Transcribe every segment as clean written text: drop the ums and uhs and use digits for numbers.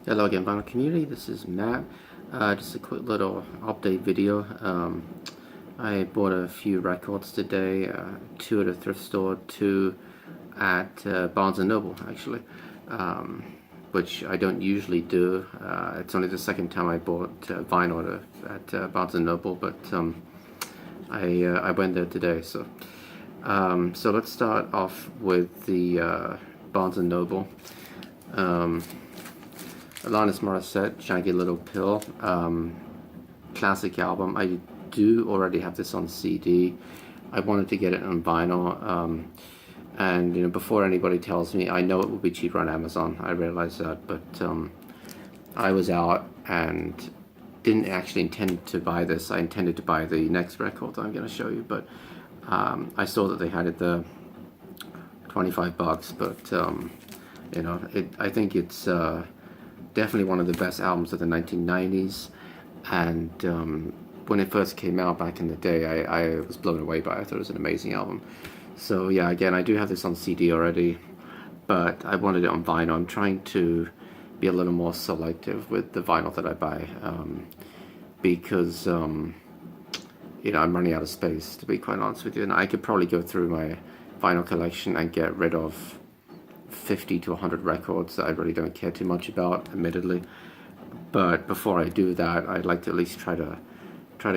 Hello again, vinyl community. This is Matt. Just a quick little update video. I bought a few records today, two at a thrift store, two at Barnes and Noble, actually, which I don't usually do. It's only the second time I bought vinyl at Barnes and Noble, but I went there today. So let's start off with the Barnes and Noble. Alanis Morissette, Jagged Little Pill, classic album. I do already have this on CD. I wanted to get it on vinyl, and before anybody tells me, I know it will be cheaper on Amazon. I realize that, but I was out and didn't actually intend to buy this. I intended to buy the next record that I'm going to show you, but I saw that they had it there, $25, but I think it's definitely one of the best albums of the 1990s, and when it first came out back in the day, I was blown away by it. I thought it was an amazing album. So yeah, again, I do have this on CD already, but I wanted it on vinyl. I'm trying to be a little more selective with the vinyl that I buy, because I'm running out of space, to be quite honest with you, and I could probably go through my vinyl collection and get rid of 50 to 100 records that I really don't care too much about, admittedly. But before I do that, I'd like to at least try to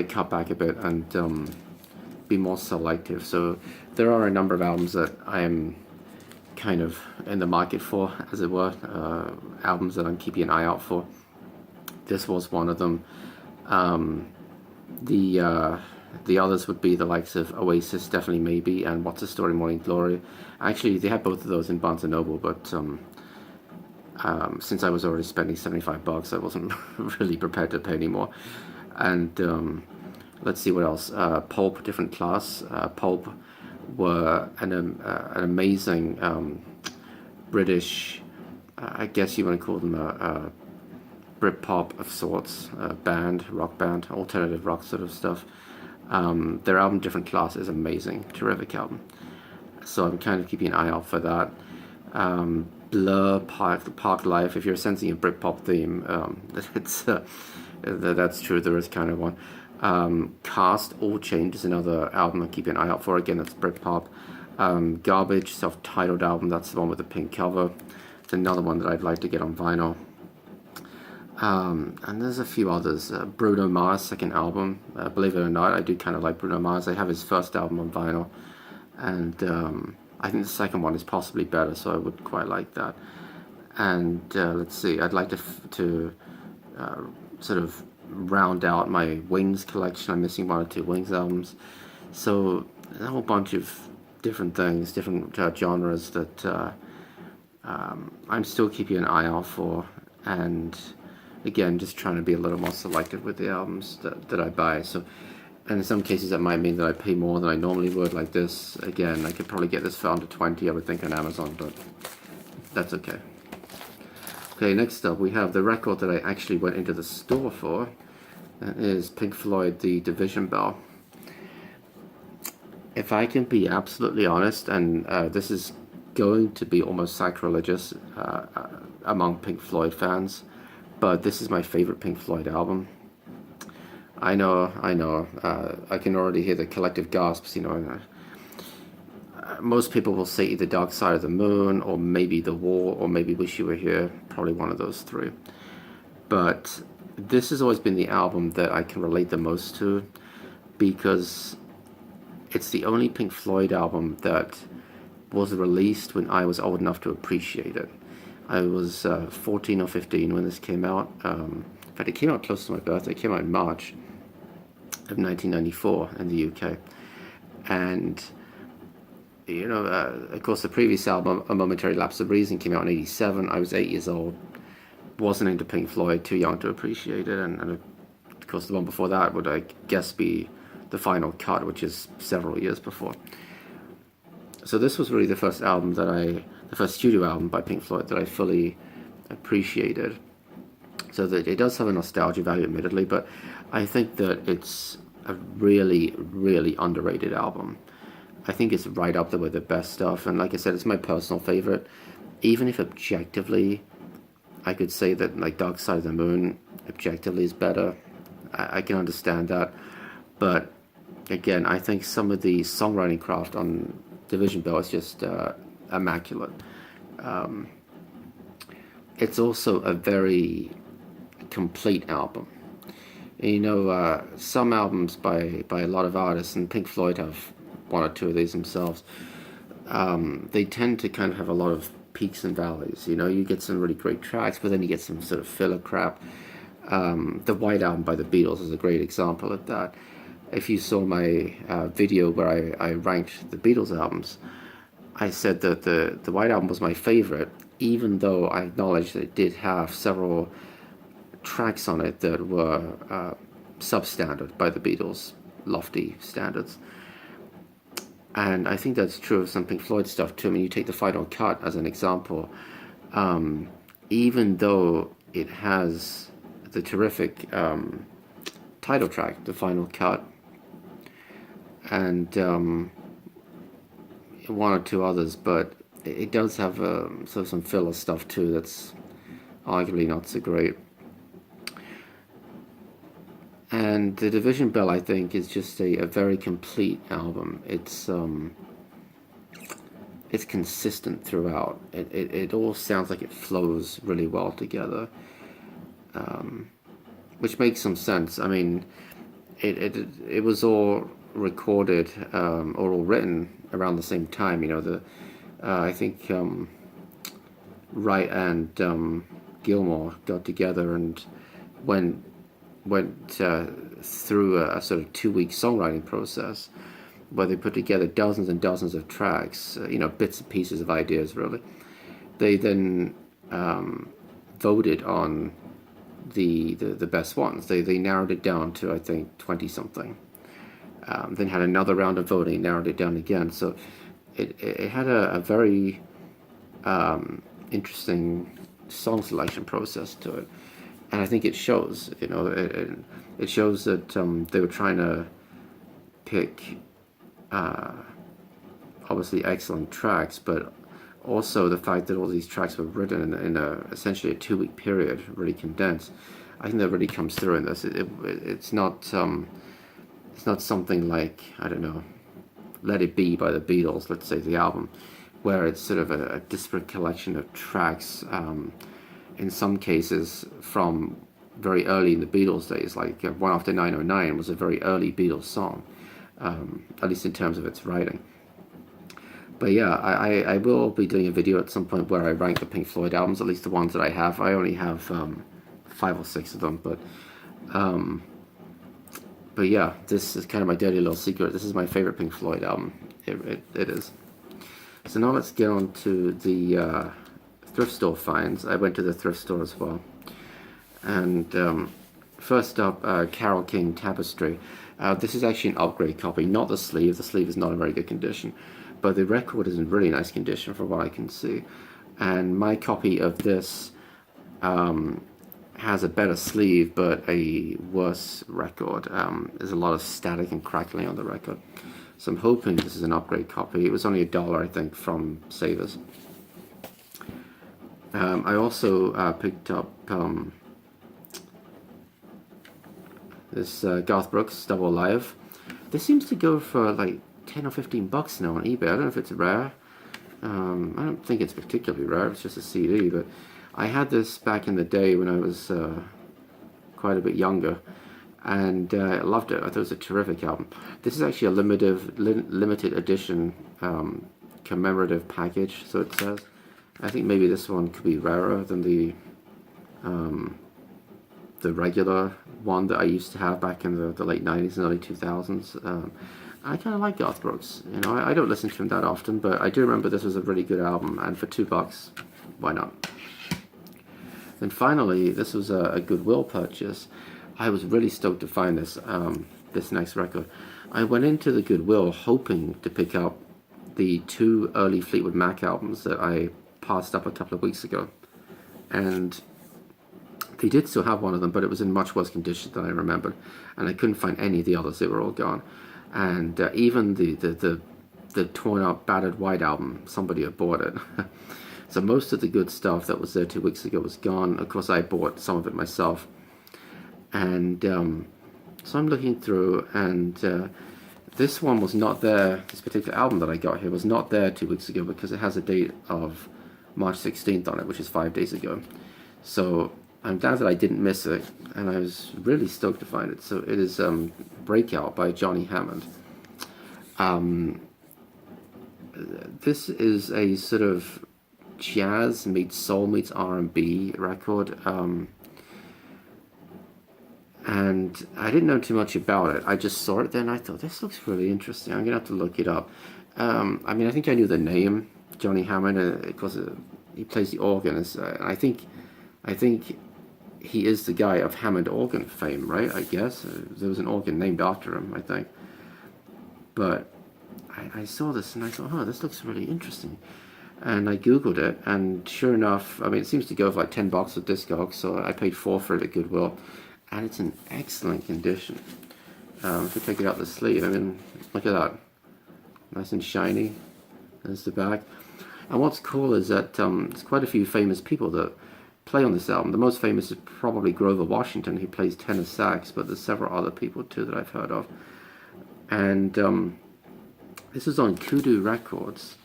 cut back a bit and be more selective. So there are a number of albums that I am kind of in the market for, as it were, albums that I'm keeping an eye out for. This was one of them. The others would be the likes of Oasis, Definitely Maybe, and What's the Story, Morning Glory. Actually, they had both of those in Barnes & Noble, but since I was already spending $75, I wasn't really prepared to pay anymore. And let's see what else. Pulp, different class. Pulp were an amazing British, I guess you want to call them a Britpop of sorts, band, rock band, alternative rock sort of stuff. Their album Different Class is amazing, terrific album. So I'm kind of keeping an eye out for that. Blur, Park Life. If you're sensing a Britpop theme, that's true. There is kind of one. Cast, All Change is another album I'm keeping an eye out for. Again, that's Britpop. Garbage, self-titled album. That's the one with the pink cover. It's another one that I'd like to get on vinyl. And there's a few others. Bruno Mars' second album. Believe it or not, I do kind of like Bruno Mars. I have his first album on vinyl, and I think the second one is possibly better, so I would quite like that. And let's see, I'd like to sort of round out my Wings collection. I'm missing one or two Wings albums. So a whole bunch of different things, different genres that I'm still keeping an eye out for, and again, just trying to be a little more selective with the albums that I buy. So, and in some cases that might mean that I pay more than I normally would, like this. Again, I could probably get this for under 20, I would think, on Amazon, but that's okay. Okay, next up we have the record that I actually went into the store for. That is Pink Floyd, The Division Bell. If I can be absolutely honest, and this is going to be almost sacrilegious among Pink Floyd fans, but this is my favorite Pink Floyd album. I know. I can already hear the collective gasps. Most people will say either Dark Side of the Moon, or maybe The Wall, or maybe Wish You Were Here. Probably one of those three. But this has always been the album that I can relate the most to, because it's the only Pink Floyd album that was released when I was old enough to appreciate it. I was 14 or 15 when this came out. In fact, it came out close to my birthday. It came out in March of 1994 in the UK. And, of course, the previous album, A Momentary Lapse of Reason, came out in 87. I was 8 years old. Wasn't into Pink Floyd, too young to appreciate it. And of course, the one before that would, I guess, be The Final Cut, which is several years before. So this was really the first studio album by Pink Floyd that I fully appreciated. So that it does have a nostalgia value, admittedly, but I think that it's a really, really underrated album. I think it's right up there with the best stuff, and like I said, it's my personal favorite. Even if objectively I could say that like Dark Side of the Moon objectively is better. I can understand that, but again, I think some of the songwriting craft on Division Bell is just immaculate. It's also a very complete album. You know, some albums by a lot of artists, and Pink Floyd have one or two of these themselves, they tend to kind of have a lot of peaks and valleys. You know, you get some really great tracks, but then you get some sort of filler crap. The White Album by the Beatles is a great example of that. If you saw my video where I ranked the Beatles albums, I said that the White Album was my favorite, even though I acknowledged that it did have several tracks on it that were substandard by the Beatles' lofty standards. And I think that's true of some Pink Floyd stuff too. I mean, you take the Final Cut as an example. Even though it has the terrific title track, The Final Cut, and one or two others, but it does have sort of some filler stuff too that's arguably not so great. And the Division Bell, I think, is just a very complete album. It's consistent throughout. It all sounds like it flows really well together, which makes some sense. I mean, it was all recorded or all written around the same time. You know, I think Wright and Gilmour got together and went through a sort of 2-week songwriting process where they put together dozens and dozens of tracks, you know, bits and pieces of ideas, really. They then voted on the best ones. They narrowed it down to, I think, 20 something. Then had another round of voting, narrowed it down again. So it had a very interesting song selection process to it. And I think it shows, you know, it shows that they were trying to pick obviously excellent tracks, but also the fact that all these tracks were written in essentially a 2-week period, really condensed. I think that really comes through in this. It's not something like, I don't know, Let It Be by the Beatles, let's say the album, where it's sort of a disparate collection of tracks. In some cases from very early in the Beatles days, like One After 909 was a very early Beatles song, at least in terms of its writing. But yeah, I will be doing a video at some point where I rank the Pink Floyd albums, at least the ones that I have. I only have 5 or 6 of them, but yeah, this is kind of my dirty little secret. This is my favorite Pink Floyd album. It is. So now let's get on to the thrift store finds. I went to the thrift store as well. And first up, Carole King Tapestry. This is actually an upgrade copy, not the sleeve. The sleeve is not in very good condition, but the record is in really nice condition from what I can see. And my copy of this has a better sleeve, but a worse record. There's a lot of static and crackling on the record. So I'm hoping this is an upgrade copy. It was only $1, I think, from Savers. I also picked up this Garth Brooks Double Live. This seems to go for like 10 or 15 bucks now on eBay. I don't know if it's rare. I don't think it's particularly rare. It's just a CD, but I had this back in the day when I was quite a bit younger, and I loved it. I thought it was a terrific album. This is actually a limited edition commemorative package, so it says. I think maybe this one could be rarer than the regular one that I used to have back in the late 90s and early 2000s. I kind of like Garth Brooks. You know, I don't listen to him that often, but I do remember this was a really good album, and for $2, why not? And finally, this was a Goodwill purchase. I was really stoked to find this this next record. I went into the Goodwill hoping to pick up the 2 early Fleetwood Mac albums that I passed up a couple of weeks ago, and they did still have one of them, but it was in much worse condition than I remembered, and I couldn't find any of the others. They were all gone, and even the torn up, battered White Album, somebody had bought it. So most of the good stuff that was there 2 weeks ago was gone. Of course, I bought some of it myself. And so I'm looking through, and this one was not there. This particular album that I got here was not there 2 weeks ago because it has a date of March 16th on it, which is 5 days ago. So I'm glad that I didn't miss it, and I was really stoked to find it. So it is Breakout by Johnny Hammond. This is a sort of jazz meets soul meets R&B record, and I didn't know too much about it. I just saw it then, I thought, this looks really interesting. I'm gonna have to look it up. I mean, I think I knew the name Johnny Hammond because he plays the organ. I think he is the guy of Hammond organ fame, right? I guess there was an organ named after him, I think. But I saw this and I thought, oh, this looks really interesting. And I googled it, and sure enough, I mean, it seems to go for like $10 at Discogs, so I paid $4 for it at Goodwill, and it's in excellent condition. If you take it out the sleeve, I mean, look at that, nice and shiny. There's the back. And what's cool is that there's quite a few famous people that play on this album. The most famous is probably Grover Washington. He plays tenor sax, but there's several other people too that I've heard of. And this is on Kudu Records,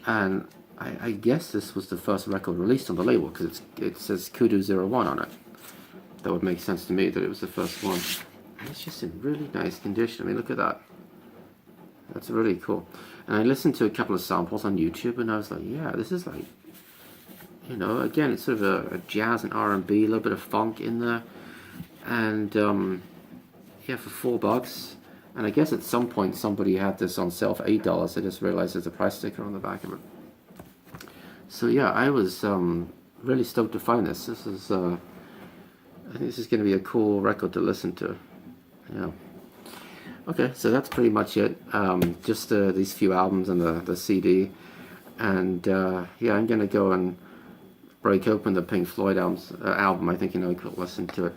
and I guess this was the first record released on the label because it says Kudu 01 on it. That would make sense to me that it was the first one. And it's just in really nice condition. I mean, look at that. That's really cool. And I listened to a couple of samples on YouTube, and I was like, yeah, this is like, you know, again, it's sort of a jazz and R&B, a little bit of funk in there. And yeah, for $4. And I guess at some point somebody had this on sale for $8. I just realized there's a price sticker on the back of it. So yeah, I was really stoked to find this. This is, I think this is going to be a cool record to listen to. Yeah. Okay, so that's pretty much it. Just these few albums and the CD. And yeah, I'm going to go and break open the Pink Floyd album. I think you know, could listen to it.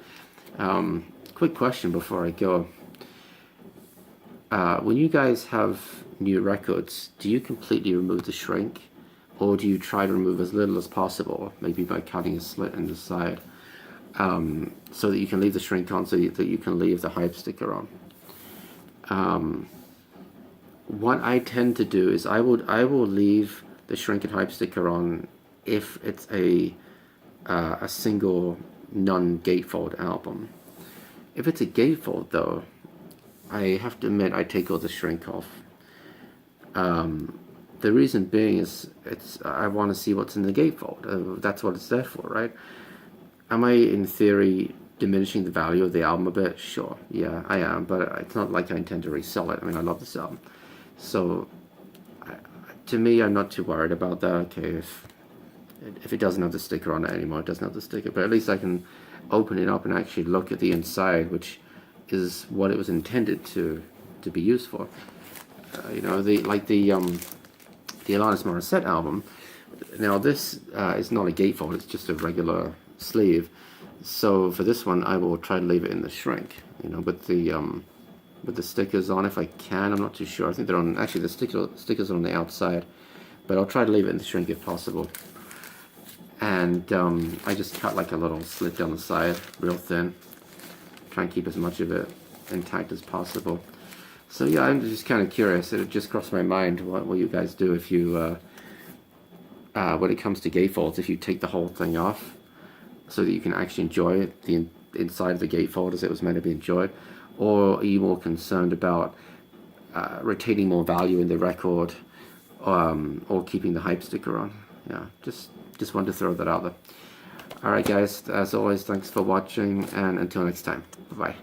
Quick question before I go. When you guys have new records, do you completely remove the shrink? Or do you try to remove as little as possible, maybe by cutting a slit in the side, so that you can leave the shrink on, so that you can leave the hype sticker on? What I tend to do is I will leave the shrink and hype sticker on if it's a single non-gatefold album. If it's a gatefold though, I have to admit I take all the shrink off. The reason being is I want to see what's in the gatefold. That's what it's there for, right? Am I, in theory, diminishing the value of the album a bit? Sure, yeah, I am, but it's not like I intend to resell it. I mean, I love this album. So, to me, I'm not too worried about that. Okay, if it doesn't have the sticker on it anymore, it doesn't have the sticker, but at least I can open it up and actually look at the inside, which is what it was intended to be used for. You know, the Alanis Morissette album. Now this is not a gatefold; it's just a regular sleeve. So for this one, I will try to leave it in the shrink. You know, with the stickers on, if I can. I'm not too sure. I think they're on. Actually, the stickers are on the outside, but I'll try to leave it in the shrink if possible. And I just cut like a little slit down the side, real thin. Try and keep as much of it intact as possible. So yeah, I'm just kind of curious. It just crossed my mind. What will you guys do if you, when it comes to gatefolds, if you take the whole thing off, so that you can actually enjoy it, the inside of the gatefold as it was meant to be enjoyed, or are you more concerned about retaining more value in the record, or keeping the hype sticker on? Yeah, just wanted to throw that out there. All right, guys. As always, thanks for watching, and until next time. Bye bye.